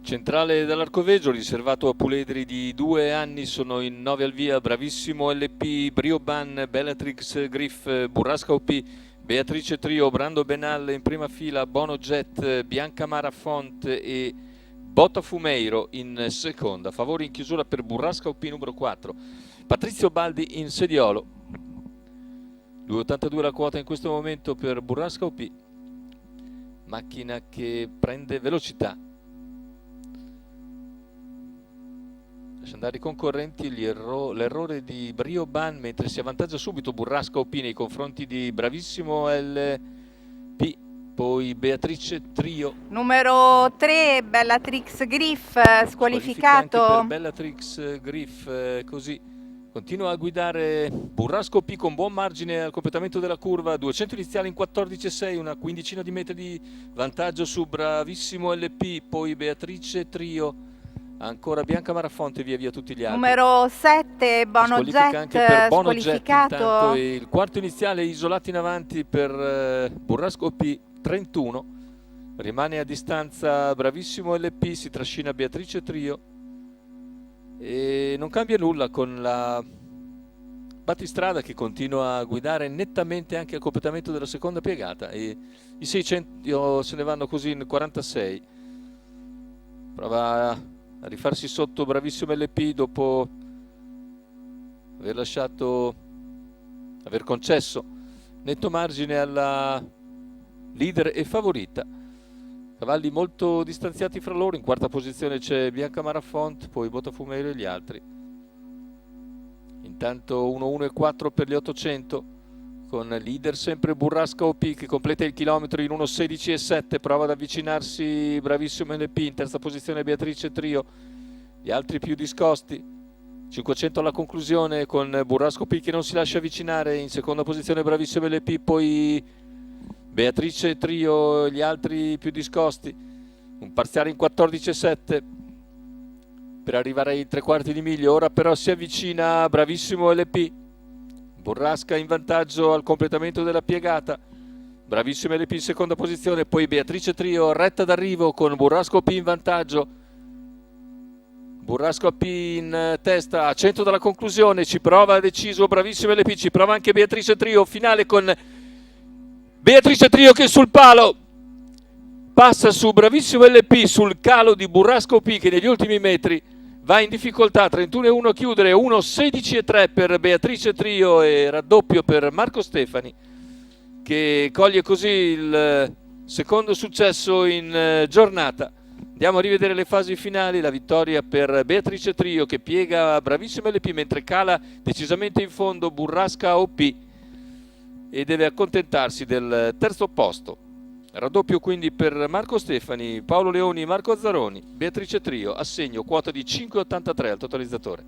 Centrale dall'Arcoveggio, riservato a puledri di 2 anni, sono in 9 al via Bravissimo LP, Brioban, Bellatrix Griff, Burrasca OP, Beatrice Trio, Brando Benal in prima fila, Bono Jet, Bianca Mara Font e Botafumeiro in seconda. Favori in chiusura per Burrasca OP numero 4. Patrizio Baldi in sediolo. 2,82 la quota in questo momento per Burrasca OP. Macchina che prende velocità. Lascia andare i concorrenti, l'errore di Brioban, mentre si avvantaggia subito Burrasca OP nei confronti di Bravissimo LP, poi Beatrice Trio. Numero 3, Bellatrix Griff, squalificato. Anche per Bellatrix Griff, così continua a guidare Burrasca OP con buon margine al completamento della curva, 200 iniziali in 14,6, una quindicina di metri di vantaggio su Bravissimo LP, poi Beatrice Trio. Ancora Bianca Marafonte, via via tutti gli altri. Numero 7, Bono Jet, anche per Bono squalificato. Jet, intanto il quarto iniziale isolato in avanti per Burrasca OP 31. Rimane a distanza Bravissimo LP, si trascina Beatrice Trio e non cambia nulla con la battistrada che continua a guidare nettamente anche al completamento della seconda piegata, e i 600 se ne vanno così in 46. Prova a rifarsi sotto Bravissimo LP dopo aver concesso netto margine alla leader e favorita. Cavalli molto distanziati fra loro. In quarta posizione c'è Bianca Marafont, poi Botafumeiro e gli altri. Intanto 1,1,4 per gli 800, con leader sempre Burrasca OP che completa il chilometro in 1,16,7, prova ad avvicinarsi Bravissimo LP, in terza posizione Beatrice Trio, gli altri più discosti. 500 alla conclusione con Burrasca OP che non si lascia avvicinare, in seconda posizione Bravissimo LP, poi Beatrice Trio, gli altri più discosti. Un parziale in 14,7 per arrivare ai 3/4 di miglio. Ora però si avvicina Bravissimo LP, Burrasca in vantaggio al completamento della piegata, Bravissimo LP in seconda posizione, poi Beatrice Trio retta d'arrivo con Burrasca OP in vantaggio. Burrasca OP in testa, a 100 dalla conclusione, ci prova deciso Bravissimo LP, ci prova anche Beatrice Trio, finale con Beatrice Trio che sul palo passa su Bravissimo LP, sul calo di Burrasca OP che negli ultimi metri va in difficoltà. 31,1 a chiudere, 1,16,3 per Beatrice Trio e raddoppio per Marco Stefani, che coglie così il secondo successo in giornata. Andiamo a rivedere le fasi finali. La vittoria per Beatrice Trio che piega Bravissimo LP, mentre cala decisamente in fondo Burrasca OP e deve accontentarsi del terzo posto. Raddoppio quindi per Marco Stefani, Paolo Leoni, Marco Azzaroni, Beatrice Trio, assegno quota di 5,83 al totalizzatore.